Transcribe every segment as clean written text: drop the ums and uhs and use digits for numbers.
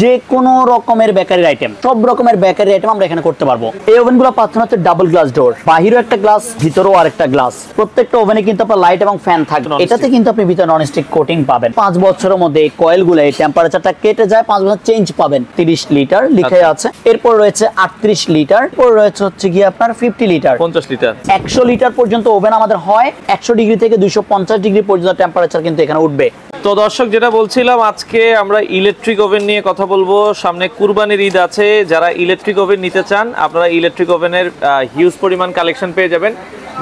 যে কোনো রকমের বেকারি আইটেম, সব রকমের বেকারি আইটেম আমরা এখানে করতে পারবো। এই ওভেনগুলো পাচ্ছেন হচ্ছে ডাবল গ্লাস ডোর, বাহিরেও একটা গ্লাস, ভিতরেও আরেকটা গ্লাস। প্রত্যেকটা ওভেনে কিন্তু আপনার লাইট এবং ফ্যান থাকবে। এটাতে কিন্তু আপনি ভিতরে ননস্টিক কোটিং পাবেন। 5 বছরের মধ্যে এই কয়েলগুলো এই টেম্পারেচারটা কেটে যায়, 5 বছর চেঞ্জ পাবেন। 30 লিটার লিখে আছে, এরপর রয়েছে 38 লিটার, এরপর রয়েছে হচ্ছে গিয়ে আপনার 50 লিটার, 50 লিটার, 100 লিটার পর্যন্ত ওভেন আমাদের হয়। 100 ডিগ্রি থেকে 250 ডিগ্রি পর্যন্ত টেম্পারেচার কিন্তু এখানে উঠবে। তো দর্শক, যেটা বলছিলাম, আজকে আমরা ইলেকট্রিক ওভেন নিয়ে কথা বলবো। সামনে কুরবানির ঈদ আছে, যারা ইলেকট্রিক ওভেন নিতে চান আপনারা ইলেকট্রিক ওভেনের হিউজ পরিমাণ কালেকশন পেয়ে যাবেন।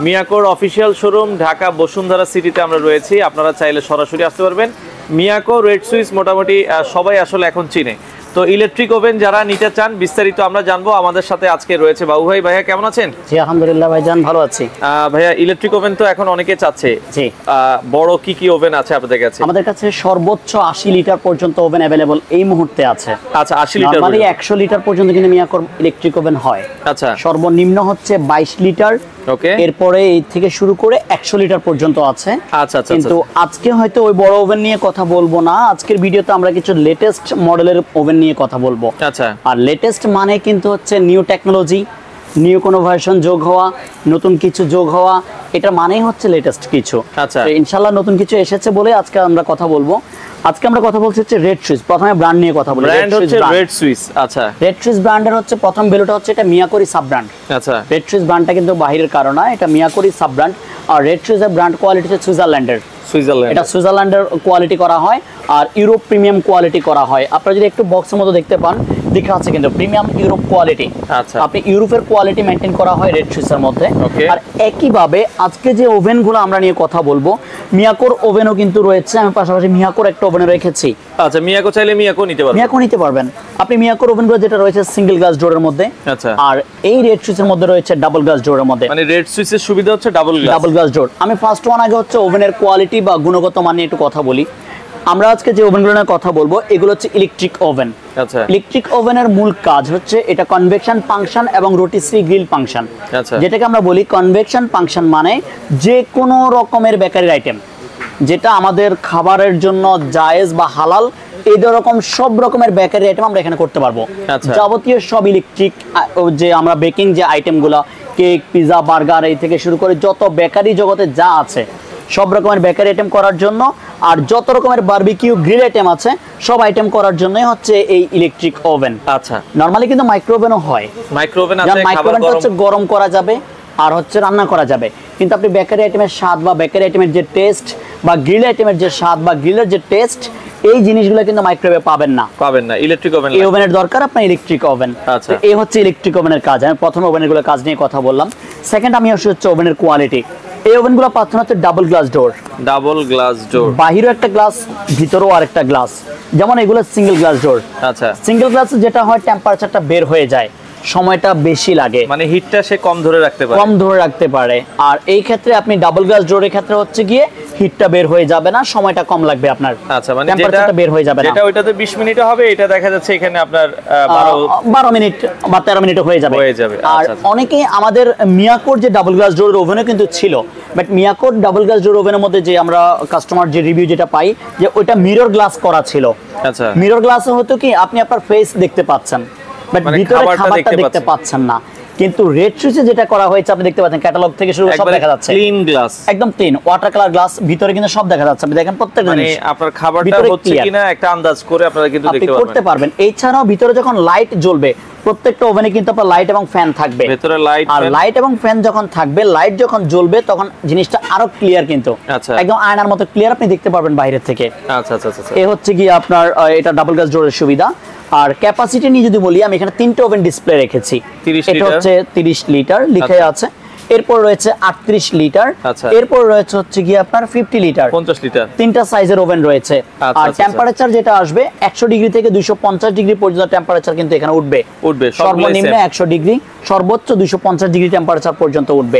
মিয়াকোর অফিসিয়াল শোরুম ঢাকা বসুন্ধরা সিটিতে আমরা রয়েছি, আপনারা চাইলে সরাসরি আসতে পারবেন। মিয়াকো, রেড সুইচ মোটামুটি সবাই আসলে এখন চিনে। তো ইলেকট্রিক ওভেন যারা নিতে চান বিস্তারিত আমরা জানবো। আমাদের সাথে আজকে রয়েছে বাবু ভাই। ভাইয়া কেমন আছেন? জি আলহামদুলিল্লাহ ভাইজান, ভালো আছি। ভাইয়া, ইলেকট্রিক ওভেন তো এখন অনেকে চাচ্ছে, জি বড় কি কি ওভেন আছে আপনাদের কাছে? আমাদের কাছে সর্বোচ্চ 80 লিটার পর্যন্ত ওভেন अवेलेबल এই মুহূর্তে আছে। আচ্ছা, 80 লিটার, নরমালি 100 লিটার পর্যন্ত কিন্তু মিয়াকোর ইলেকট্রিক ওভেন হয়। আচ্ছা, সর্বনিম্ন হচ্ছে 22 লিটার, ওকে, এরপরে এই থেকে শুরু করে 100 লিটার পর্যন্ত আছে। আচ্ছা আচ্ছা, কিন্তু আজকে হয়তো ওই বড় ওভেন নিয়ে কথা বলবো না। আজকের ভিডিওতে আমরা কিছু লেটেস্ট মডেলের ওভেন নিয়ে কথা বলবো। আচ্ছা, আর লেটেস্ট মানে কিন্তু হচ্ছে নিউ টেকনোলজি, নিউ কোনো ভার্সন যোগ হওয়া, নতুন কিছু যোগ হওয়া, এটা মানেই হচ্ছে লেটেস্ট কিছু। আচ্ছা, ইনশাআল্লাহ নতুন কিছু এসেছে বলে আজকে আমরা কথা বলবো। আজকে আমরা কথা বলছি হচ্ছে রেড সুইচ। প্রথমে ব্র্যান্ড নিয়ে কথা বলি। ব্র্যান্ড হচ্ছে রেড সুইচ। আচ্ছা, রেড সুইচ ব্র্যান্ডের হচ্ছে প্রথম বেলুটা হচ্ছে এটা মিয়াকোরই সাব ব্র্যান্ড। আচ্ছা, রেড সুইচ ব্র্যান্ডটা কিন্তু বাহিরের কারণ না, এটা মিয়াকোরই সাব ব্র্যান্ড। আর রেড সুইচের ব্র্যান্ড কোয়ালিটি হচ্ছে সুইজারল্যান্ডের। এটা সুইজারল্যান্ডের কোয়ালিটি করা হয় আর ইউরোপ প্রিমিয়াম কোয়ালিটি করা হয়। আপনারা যদি একটু বক্সের মতো দেখতে পান, দেখা আছে কিন্তু প্রিমিয়াম ইউরোপ কোয়ালিটি। আচ্ছা, আপনি ইউরোপের কোয়ালিটি মেইনটেইন করা হয় রেড সুইচের মধ্যে। আর একইভাবে আজকে যে ওভেনগুলো আমরা নিয়ে কথা বলবো, মিয়াকোর ওভেনও কিন্তু রয়েছে। আমি পাশাপাশি মিয়াকোর একটা ওভেন রেখেছি। আচ্ছা, মিয়াকো চাইলে মিয়াকো নিতে পারবেন। মিয়াকো নিতে পারবেন আপনি। মিয়াকোর ওভেনগুলো যেটা রয়েছে সিঙ্গেল গ্লাস ডোরের মধ্যে। আচ্ছা, আর এই রেড সুইচের মধ্যে রয়েছে ডাবল গ্লাস ডোরের মধ্যে। মানে রেড সুইচের সুবিধা হচ্ছে ডাবল গ্লাস ডোর। আমি ফার্স্ট ওয়ান আগে হচ্ছে ওভেনের কোয়ালিটি বা গুণগত মান নিয়ে একটু কথা বলি। আমরা আজকে যে ওভেনগুলো নিয়ে কথা বলবো এগুলো হচ্ছে ইলেকট্রিক ওভেন। আচ্ছা, ইলেকট্রিক ওভেনের মূল কাজ হচ্ছে এটা কনভেকশন ফাংশন এবং রোটিসরি গ্রিল ফাংশন। আচ্ছা, যেটাকে আমরা বলি কনভেকশন ফাংশন মানে যে কোনো রকমের বেকারি আইটেম যেটা আমাদের খাবারের জন্য জায়েজ বা হালাল, এই রকম সব রকমের বেকারি আইটেম আমরা এখানে করতে পারবো। যাবতীয় সব ইলেকট্রিক যে আমরা বেকিং যে আইটেমগুলো, কেক, পিজা, বার্গার, এই থেকে শুরু করে যত বেকারি জগতে যা আছে সব রকমের বেকারি আইটেম করার জন্য, আর যত রকমের বারবিকিউ গ্রিল আইটেম আছে সব আইটেম করার জন্যই হচ্ছে এই ইলেকট্রিক ওভেন। আচ্ছা, নরমালি কিন্তু মাইক্রো ওভেনও হয়। মাইক্রো ওভেন আছে, মাইক্রো ওভেনটা হচ্ছে গরম করা যাবে আর হচ্ছে রান্না করা যাবে। কিন্তু আপনি বেকারি আইটেমের স্বাদ বা বেকারি আইটেমের যে টেস্ট বা গ্রিল আইটেমের যে স্বাদ বা গ্রিলের যে টেস্ট, এই জিনিসগুলো কিন্তু মাইক্রোওয়েভে পাবেন না। ইলেকট্রিক ওভেন, এই ওভেনের দরকার আপনার ইলেকট্রিক ওভেন। আচ্ছা, এই হচ্ছে ইলেকট্রিক ওভেনের কাজ। আমি প্রথমে ওভেনগুলোর কাজ নিয়ে কথা বললাম। সেকেন্ড আমি হচ্ছে ওভেনের কোয়ালিটি। এই ওভেনগুলো পাচ্ছেন হচ্ছে ডাবল গ্লাস ডোর, বাহিরেও একটা গ্লাস, ভিতরেও আরেকটা গ্লাস। যেমন এগুলো সিঙ্গেল গ্লাস ডোর। আচ্ছা, সিঙ্গেল গ্লাস যেটা হয় টেম্পারেচারটা বের হয়ে যায়, সময়টা বেশি লাগে, মানে হিটটা সে কম ধরে রাখতে পারে। আর এই ক্ষেত্রে আপনি ডাবল গ্লাস ডোরের ক্ষেত্রে হচ্ছে গিয়ে হিটটা বের হয়ে যাবে না, সময়টা কম লাগবে আপনার। আচ্ছা, মানে টেম্পারেচারটা বের হয়ে যাবে না। যেটা ওইটাতে 20 মিনিটে হবে, এটা দেখা যাচ্ছে এখানে আপনার 12 মিনিট বা 13 মিনিটে হয়ে যাবে। আর অনেকে আমাদের মিয়াকোর যে ডাবল গ্লাস ডোরের ওভেনও কিন্তু ছিল, বাট মিয়াকোর ডাবল গ্লাস ডোর ওভেনের মধ্যে যে আমরা কাস্টমার যে রিভিউ যেটা পাই, যে ওইটা মিরর গ্লাস করা ছিল। আচ্ছা, মিরর গ্লাসে হতো কি আপনি আপনার ফেস দেখতে পাচ্ছেন, বাট ভিতরে খাবারটা দেখতে পাচ্ছেন না। কিন্তু রেড সুইচে যেটা করা হয়েছে আপনি দেখতে পাচ্ছেন, ক্যাটালগ থেকে শুরু সব দেখা যাচ্ছে, ক্লিন গ্লাস, একদম ক্লিন ওয়াটার কালার গ্লাস, ভিতরে কিন্তু সব দেখা যাচ্ছে। আপনি দেখেন প্রত্যেকটা জিনিস, মানে আপনার খাবারটা হচ্ছে কিনা একটা আন্দাজ করে আপনারা কিন্তু দেখতে করতে পারবেন। এছাড়াও ভিতরে যখন লাইট জ্বলবে, প্রত্যেকটা ওভেনে কিন্তু আপনার লাইট এবং ফ্যান থাকবে ভিতরে, আর লাইট এবং ফ্যান যখন থাকবে, লাইট যখন জ্বলবে তখন জিনিসটা আরো ক্লিয়ার, কিন্তু একদম আয়নার মতো ক্লিয়ার আপনি দেখতে পারবেন বাইরে থেকে। আচ্ছা আচ্ছা আচ্ছা, এই হচ্ছে কি আপনার এটা ডাবল গ্লাস ডোরের সুবিধা। আর ক্যাপাসিটি নিয়ে যদি বলি, আমি এখানে 3টে ওভেন ডিসপ্লে রেখেছি। এটা হচ্ছে 30 লিটার লিখে আছে, এরপর রয়েছে 38 লিটার, এরপর রয়েছে হচ্ছে কি আপনার 50 লিটার, 50 লিটার। 3টা সাইজের ওভেন রয়েছে। আর টেম্পারেচার যেটা আসবে 100 ডিগ্রি থেকে 250 ডিগ্রি পর্যন্ত টেম্পারেচার কিন্তু এখানে উঠবে। সর্বনিম্ন 100 ডিগ্রি, সর্বোচ্চ 250 ডিগ্রি টেম্পারেচার পর্যন্ত উঠবে।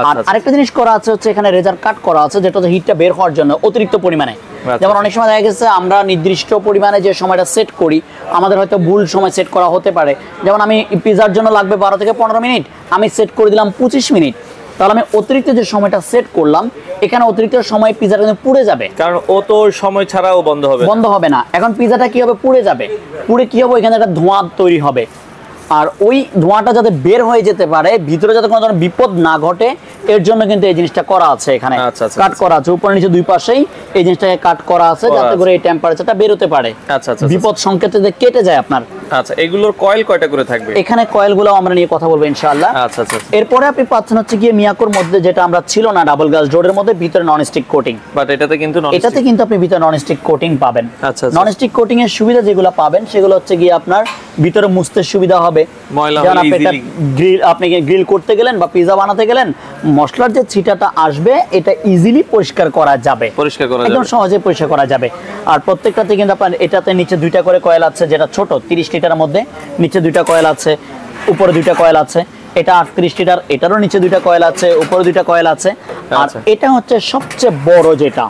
আর আরেকটা জিনিস করা আছে হচ্ছে এখানে রেজার কাট করা আছে, যেটা হচ্ছে হিটটা বের হওয়ার জন্য অতিরিক্ত পরিমাণে। যেমন অনেক সময় দেখা গেছে আমরা নির্দিষ্ট পরিমাণে যে সময়টা সেট করি, আমাদের হয়তো ভুল সময় সেট করা হতে পারে। যেমন আমি পিজার জন্য লাগবে 12 থেকে 15 মিনিট, আমি সেট করে দিলাম 25 মিনিট। তাহলে আমি অতিরিক্ত যে সময়টা সেট করলাম, এখানে অতিরিক্ত সময় পিজাটা কিন্তু পুড়ে যাবে, কারণ ও তো সময় ছাড়াও বন্ধ হবে না। এখন পিজাটা কি হবে, পুড়ে যাবে। পুড়ে কি হবে, এখানে একটা ধোঁয়া তৈরি হবে। আর ওই ধোঁয়াটা যাতে বের হয়ে যেতে পারে, ভিতরে যাতে কোনো ধরনের বিপদ না ঘটে, এর জন্য কিন্তু এই জিনিসটা করা আছে। এখানে কাট করা আছে উপরে নিচে দুই পাশেই, এই জিনিসটাকে কাট করা আছে যাতে করে এই টেম্পারেচারটা বের হতে পারে। বিপদ সংকেতে যে কেটে যায় আপনার। আচ্ছা, এগুলোর কয়েল কয়টা করে থাকবে? এখানে কয়েলগুলো আমরা নিয়ে কথা বলবো ইনশাআল্লাহ। আচ্ছা। এরপরে আপনি পাচ্ছেন হচ্ছে গিয়ে মিয়াকোর মধ্যে যেটা আমরা ছিল না ডাবল গ্লাস ডোরের মধ্যে ভিতরে নন স্টিক কোটিং, বাট এটাতে কিন্তু আপনি ভিতরে নন স্টিক কোটিং পাবেন। আচ্ছা। নন স্টিক কোটিং এর সুবিধা যেগুলো পাবেন সেগুলো হচ্ছে গিয়ে আপনার ভিতরে মুছতে সুবিধা হবে। আপনি গ্রিল করতে গেলেন বা পিজা বানাতে গেলেন, মশলার যে ছিটাটা আসবে এটা ইজিলি পরিষ্কার করা যাবে, একদম সহজে পরিষ্কার করা যাবে। আর প্রত্যেকটাতে কিন্তু আপনার এটাতে নিচে দুইটা করে কয়েল আছে, যেটা ছোট 30 লিটারের মধ্যে নিচে দুইটা কয়েল আছে, উপরে দুইটা কয়েল আছে। এটা 38 লিটার, এটারও নিচে দুইটা কয়েল আছে, উপরে দুইটা কয়েল আছে। আর এটা হচ্ছে সবচেয়ে বড় যেটা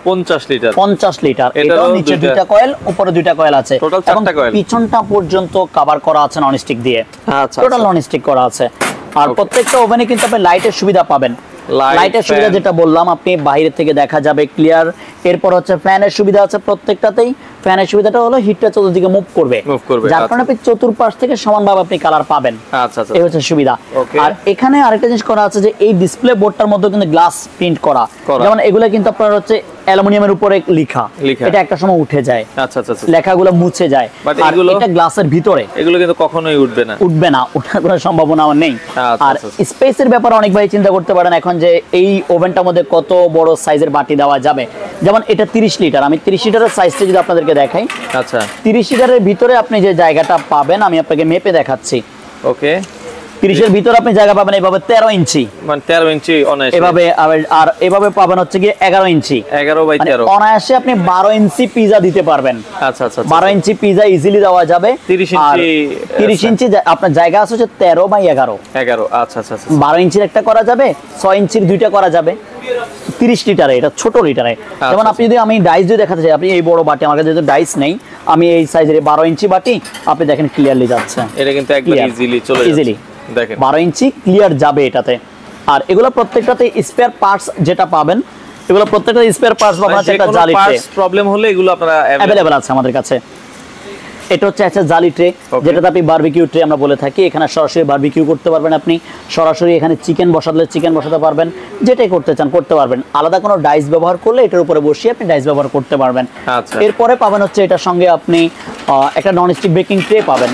50 লিটার, এটাও নিচে দুইটা কয়েল, উপরে দুইটা কয়েল আছে, এবং পিছনটা পর্যন্ত কভার করা আছে নন স্টিক দিয়ে, টোটাল নন স্টিক করা আছে। আর প্রত্যেকটা ওভেনে কিন্তু আপনি লাইটের সুবিধা পাবেন। লাইটের সুবিধা যেটা বললাম, আপনি বাইরে থেকে দেখা যাবে ক্লিয়ার। এরপর হচ্ছে ফ্যানের সুবিধা আছে প্রত্যেকটাতেই। ফ্যানের সুবিধাটা হলো হিটটা চতুর্দিকে মুভ করবে, যার কারণে আপনি চতুর্পাশ থেকে সমানভাবে আপনি কালার পাবেন। এই হচ্ছে সুবিধা। আর এখানে আরেকটা জিনিস করা আছে যে এই ডিসপ্লে বোর্ডটার মধ্যে কিন্তু গ্লাস প্রিন্ট করা, যেমন এগুলো কিন্তু আপনার হচ্ছে অ্যালুমিনিয়ামের উপরে লেখা, এটা একটা সময় উঠে যায়, লেখাগুলো মুছে যায়। আর এটা গ্লাসের ভিতরে, এগুলো কিন্তু কখনোই উঠবে না, ওঠার কোনো সম্ভাবনা নেই। আর স্পেসের ব্যাপারে অনেক ভাই চিন্তা করতে পারেন এখন যে এই ওভেনটার মধ্যে কত বড় সাইজের বাটি দেওয়া যাবে। যেমন এটা 30 লিটার, আমি 30 লিটারের সাইজটা যদি আপনাদেরকে দেখাই, 30 লিটারের ভিতরে আপনি যে জায়গাটা পাবেন আমি আপনাকে মেপে দেখাচ্ছি। ওকে, 30 এর ভিতরে আপনি জায়গা পাবেন এভাবে 13 ইঞ্চি, মানে 13 ইঞ্চি অনায়াসে এভাবে। আর এভাবে পাবেন হচ্ছে কি 11 ইঞ্চি, 11/13 অনায়াসে আপনি 12 ইঞ্চি পিজা দিতে পারবেন। 12 ইঞ্চি পিজা ইজিলি দেওয়া যাবে। 30 ইঞ্চি আপনার জায়গা আছে হচ্ছে 13/11। 12 ইঞ্চির একটা করা যাবে, 6 ইঞ্চির দুইটা করা যাবে 30 লিটারে, এটা ছোট লিটারে। যেমন আপনি যদি আমি ডাইস যদি দেখাতে চাই, আপনি এই বড় বাটি, আমার কাছে যেহেতু ডাইস নেই, আমি এই সাইজের 12 ইঞ্চি বাটি আপনি দেখেন ক্লিয়ারলি যাচ্ছে, এটা কিন্তু একদম ইজিলি চলে যাচ্ছে, ইজিলি দেখেন 12 ইঞ্চি ক্লিয়ার যাবে এটাতে। আর এগুলো প্রত্যেকটাতে স্পেয়ার পার্টস যেটা পাবেন, এগুলো প্রত্যেকটা স্পেয়ার পার্টস পাবেন, একটা জালি ট্রে, প্রবলেম হলে এগুলো আপনারা अवेलेबल আছে আমাদের কাছে। এটা হচ্ছে একটা জালি ট্রে, যেটাতে আপনি বারবিকিউ ট্রে আমরা বলে থাকি। এখানে সরাসরি বারবিকিউ করতে পারবেন, আপনি সরাসরি এখানে চিকেন বসালে চিকেন বসাতে পারবেন, যেটাই করতে চান করতে পারবেন। আলাদা কোনো ডাইস ব্যবহার করলে এটার উপরে বসিয়ে আপনি ডাইস ব্যবহার করতে পারবেন। এরপরে পাবেন হচ্ছে এটার সঙ্গে আপনি একটা ননস্টিক বেকিং ট্রে পাবেন।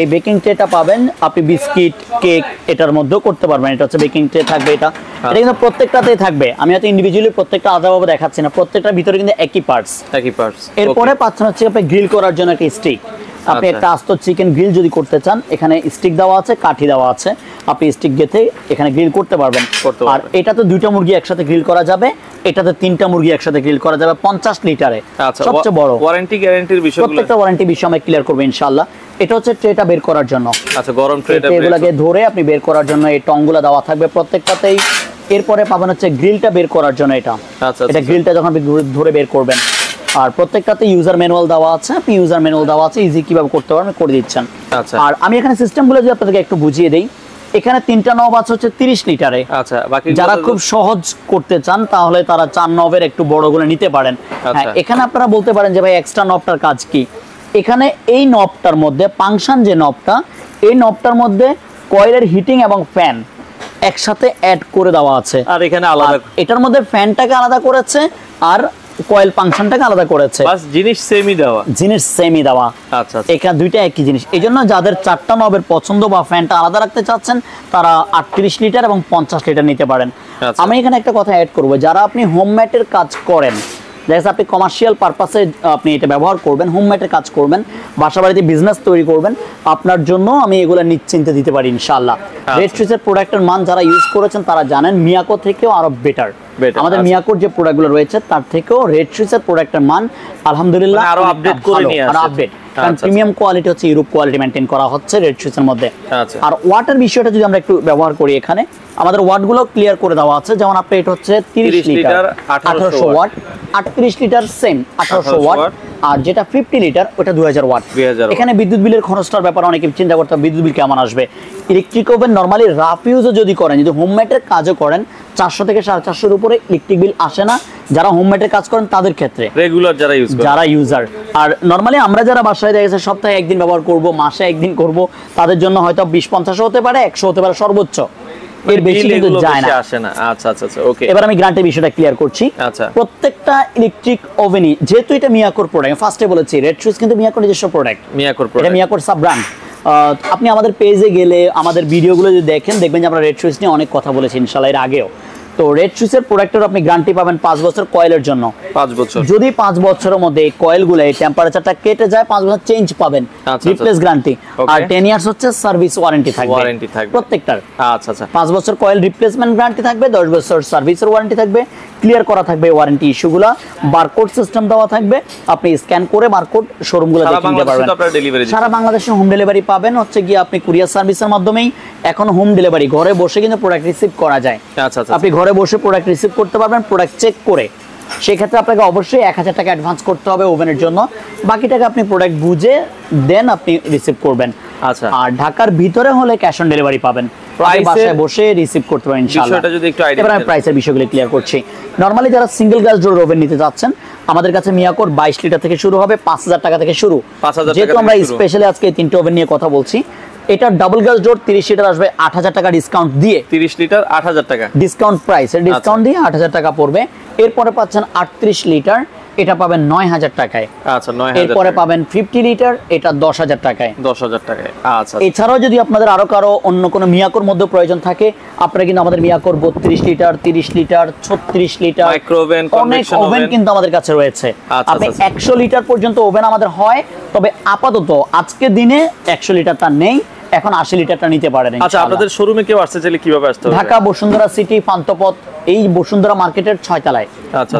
এই বেকিং ট্রেটা পাবেন আপনি বিস্কিট, কেক এটার মধ্যেও করতে পারবেন। এটা হচ্ছে বেকিং ট্রে থাকবে, এটা কিন্তু প্রত্যেকটাতেই থাকবে। আমি হয়তো ইন্ডিভিজুয়ালি প্রত্যেকটা আলাদাভাবে দেখাচ্ছি না, প্রত্যেকটার ভিতরে কিন্তু একই পার্টস। এরপরে পাচ্ছেন হচ্ছে আপনি গ্রিল করার জন্য একটা স্টিক। আপনি একটা আস্ত চিকেন গ্রিল যদি করতে চান, এখানে স্টিক দেওয়া আছে, কাঠি দেওয়া আছে, আপনি স্টিক গেথে এখানে গ্রিল করতে পারবেন। আর এটাতে 2টা মুরগি একসাথে গ্রিল করা যাবে, এটাতে 3টা মুরগি একসাথে গ্রিল করা যাবে 50 লিটারে, সবচেয়ে বড়। ওয়ারেন্টি গ্যারান্টির বিষয়গুলো, প্রত্যেকটা ওয়ারেন্টি বিষয় আমি ক্লিয়ার করব ইনশাআল্লাহ। এটা হচ্ছে ট্রেটা বের করার জন্য, গরম ট্রেটা এগুলোকে ধরে আপনি বের করার জন্য এই টংগুলো দেওয়া থাকবে প্রত্যেকটাতেই। এরপরে পাবেন হচ্ছে গ্রিলটা বের করার জন্য, এটা গ্রিলটা যখন আপনি ধরে বের করবেন। আর প্রত্যেকটাতে ইউজার ম্যানুয়াল দেওয়া আছে, আপনি ইউজার ম্যানুয়াল দেওয়া আছে, ইজি কিভাবে করতে পারবেন করে দিচ্ছেন। আর আমি এখানে সিস্টেমগুলো যদি আপনাদেরকে একটু বুঝিয়ে দেই, এখানে 3টা নব আছে হচ্ছে 30 লিটারে। যারা খুব সহজ করতে চান তাহলে তারা 4 নবের একটু বড়গুলো নিতে পারেন। এখানে আপনারা বলতে পারেন যে ভাই এক্সট্রা নবটার কাজ কি। এখানে এই নবটার মধ্যে ফাংশন যে নবটা, এই নবটার মধ্যে কয়েলের হিটিং এবং ফ্যান একসাথে অ্যাড করে দেওয়া আছে। আর এখানে আলাদা, এটার মধ্যে ফ্যানটাকে আলাদা করেছে আর কয়েল ফাংশনটাকে আলাদা করেছে, বাস জিনিস সেমই দেওয়া। এখানে দুইটা একই জিনিস। এইজন্য যাদের 4টা নবের পছন্দ বা ফ্যানটা আলাদা রাখতে চাচ্ছেন তারা 38 লিটার এবং 50 লিটার নিতে পারেন। আমি এখানে একটা কথা অ্যাড করব, যারা আপনি হোমমেটের কাজ করেন, দেখা আপনি কমার্শিয়াল পারপাসে আপনি এটা ব্যবহার করবেন, হোমমেটের কাজ করবেন, বাসা বাড়িতে বিজনেস তৈরি করবেন, আপনার জন্য আমি এগুলো নিশ্চিন্তে দিতে পারি ইনশাআল্লাহ। রেড সুইচের প্রোডাক্টের মান যারা ইউজ করেছেন তারা জানেন মিয়াকো থেকেও আরো বেটার। আমাদের মিয়াকোর যে প্রোডাক্টগুলো রয়েছে তার থেকেও রেড সুইচের প্রোডাক্টের মান আলহামদুলিল্লাহ আরো আপডেট করে নিয়ে আসছে, আপডেট। কারণ প্রিমিয়াম কোয়ালিটি হচ্ছে ইউরোপ কোয়ালিটি মেইনটেইন করা হচ্ছে রেড সুইচের মধ্যে। আর ওয়াটার বিষয়টা যদি আমরা একটু ব্যবহার করি, এখানে আমাদের ওয়াটগুলো ক্লিয়ার করে দেওয়া আছে। যেমন আপনি এটা হচ্ছে 30 litre 1800 watt, 38 litre same 1800 watt, আর যেটা 50 লিটার ওটা 2000 ওয়াট। 2000 এখানে বিদ্যুৎ বিলের খরচটার ব্যাপারে অনেকে চিন্তা করতে হবে বিদ্যুৎ বিল কেমন আসবে। ইলেকট্রিক ওভেন নরমালি রাফ ইউজও যদি করেন, যদি হোমমেটের কাজও করেন, 400 থেকে 450 উপরে ইলেকট্রিক বিল আসে না যারা হোমমেটের কাজ করেন তাদের ক্ষেত্রে, রেগুলার যারা ইউজার। আর নরমালি আমরা যারা বাসায় দেখা গেছে সপ্তাহে একদিন ব্যবহার করব, মাসে একদিন করব, তাদের জন্য হয়তো 20-50 হতে পারে, 100 হতে পারে সর্বোচ্চ, এর বেশি কিন্তু যায় না, আসে না। আচ্ছা আচ্ছা আচ্ছা, ওকে। এবার আমি গ্যারান্টির বিষয়টা ক্লিয়ার করছি। আচ্ছা, প্রত্যেকটা ইলেকট্রিক ওভেনই, যেহেতু এটা মিয়াকোর প্রোডাক্ট, ফার্স্টে বলেছি রেড সুইচ কিন্তু মিয়াকোর নিজস্ব প্রোডাক্ট, এটা মিয়াকোর সাব ব্র্যান্ড। আপনি আমাদের পেজে গেলে আমাদের ভিডিওগুলো যদি দেখেন, দেখবেন যে আমরা রেড সুইচ নিয়ে অনেক কথা বলেছি ইনশাআল্লাহ এর আগেও। তো রেড সুইচের প্রোডাক্টের আপনি গ্যারান্টি পাবেন 5 বছর কয়েলের জন্য। 5 বছর, যদি 5 বছরের মধ্যে এই কয়েলগুলো এই টেম্পারেচারটা কেটে যায়, 5 বছর চেঞ্জ পাবেন, রিপ্লেস গ্যারান্টি। আর 10 ইয়ার্স হচ্ছে সার্ভিস ওয়ারেন্টি থাকবে প্রত্যেকটার। আচ্ছা আচ্ছা, 5 বছর কয়েল রিপ্লেসমেন্ট গ্যারান্টি থাকবে, 10 বছর সার্ভিসের ওয়ারেন্টি থাকবে, ক্লিয়ার করা থাকবে ওয়ারেন্টি ইস্যুগুলো, বারকোড সিস্টেম দেওয়া থাকবে, আপনি স্ক্যান করে বারকোড শোরুমগুলো দেখে নিতে পারবেন। সারা বাংলাদেশে হোম ডেলিভারি পাবেন, হচ্ছে গিয়ে আপনি কুরিয়ার সার্ভিসের মাধ্যমেই এখন হোম ডেলিভারি, ঘরে বসে কিন্তু প্রোডাক্ট রিসিভ করা যায়। আচ্ছা আচ্ছা, আপনি ঘরে বসে প্রোডাক্ট রিসিভ করতে পারবেন, প্রোডাক্ট চেক করে। সেক্ষেত্রে আপনাকে অবশ্যই 1000 টাকা অ্যাডভান্স করতে হবে ওভেনের জন্য, বাকি টাকা আপনি প্রোডাক্ট বুঝে দেন আপনি রিসিভ করবেন। আচ্ছা, আর ঢাকার ভিতরে হলে ক্যাশ অন ডেলিভারি পাবেন, বাসায় বসে রিসিভ করতে পারেন ইনশাআল্লাহ। বিষয়টা যদি একটু আইডিয়া এবার আমি প্রাইসের বিষয়গুলো ক্লিয়ার করছি। নরমালি যারা সিঙ্গেল গ্যাস ডোর ওভেন নিতে যাচ্ছেন, আমাদের কাছে মিয়াকোর 22 লিটার থেকে শুরু হবে, 5000 টাকা থেকে শুরু। যেহেতু আমরা স্পেশালি আজকে এই তিনটে ওভেন নিয়ে কথা বলছি, এটা ডাবল গ্যাস ডোর 30 লিটার আসবে 8000 টাকা ডিসকাউন্ট দিয়ে, 30 লিটার 8000 টাকা ডিসকাউন্ট প্রাইসের ডিসকাউন্ট দিয়ে 8000 টাকা পড়বে। এরপরে পাচ্ছেন 38 লিটার, এটা পাবেন 9000 টাকায়। আচ্ছা, 9000। এরপরে পাবেন 50 লিটার, এটা 10000 টাকায়। 10000 টাকায়। আচ্ছা, এছাড়াও যদি আপনাদের আরো কারো অন্য কোনো মিয়াকোর মধ্যে প্রয়োজন থাকে, আপনারা কিন্তু আমাদের মিয়াকোর 32 litre, 30 litre, 36 litre micro oven, অনেক ওভেন কিন্তু আমাদের কাছে রয়েছে। আপনি 100 লিটার পর্যন্ত ওভেন আমাদের হয়, তবে আপাতত আজকে দিনে 100 লিটারটা নেই, এখন 80 লিটারটা নিতে পারেন। আচ্ছা, আপনাদের শোরুমে কেউ আসতে চাইলে কিভাবে আসতে হবে? ঢাকা বসুন্ধরা সিটি পান্থপথ, এই বসুন্ধরা মার্কেটের 6 তলায়,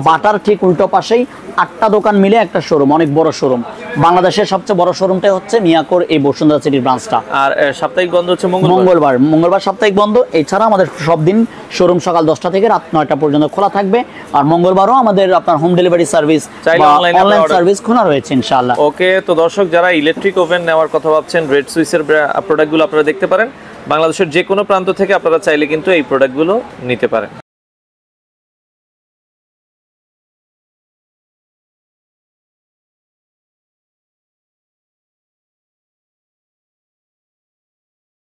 বাটার ঠিক উল্টো পাশেই 8টা দোকান মিলে একটা শোরুম, অনেক বড় শোরুম। বাংলাদেশের সবচেয়ে বড় শোরুমটা হচ্ছে মিয়াকোর এই বসুন্ধরা সিটির ব্রাঞ্চটা। আর সাপ্তাহিক বন্ধ হচ্ছে মঙ্গলবার সাপ্তাহিক বন্ধ। এছাড়া আমাদের সব দিন শোরুম সকাল 10টা থেকে রাত 9টা পর্যন্ত খোলা থাকবে। আর মঙ্গলবারও আমাদের আপনার home delivery service, online service খোলা রয়েছে ইনশাআল্লাহ। ওকে, তো দর্শক যারা ইলেকট্রিক ওভেন নেওয়ার কথা ভাবছেন, রেড সুইচের প্রোডাক্টগুলো আপনারা দেখতে পারেন। বাংলাদেশের যে কোনো প্রান্ত থেকে আপনারা চাইলে কিন্তু এই প্রোডাক্টগুলো নিতে পারেন।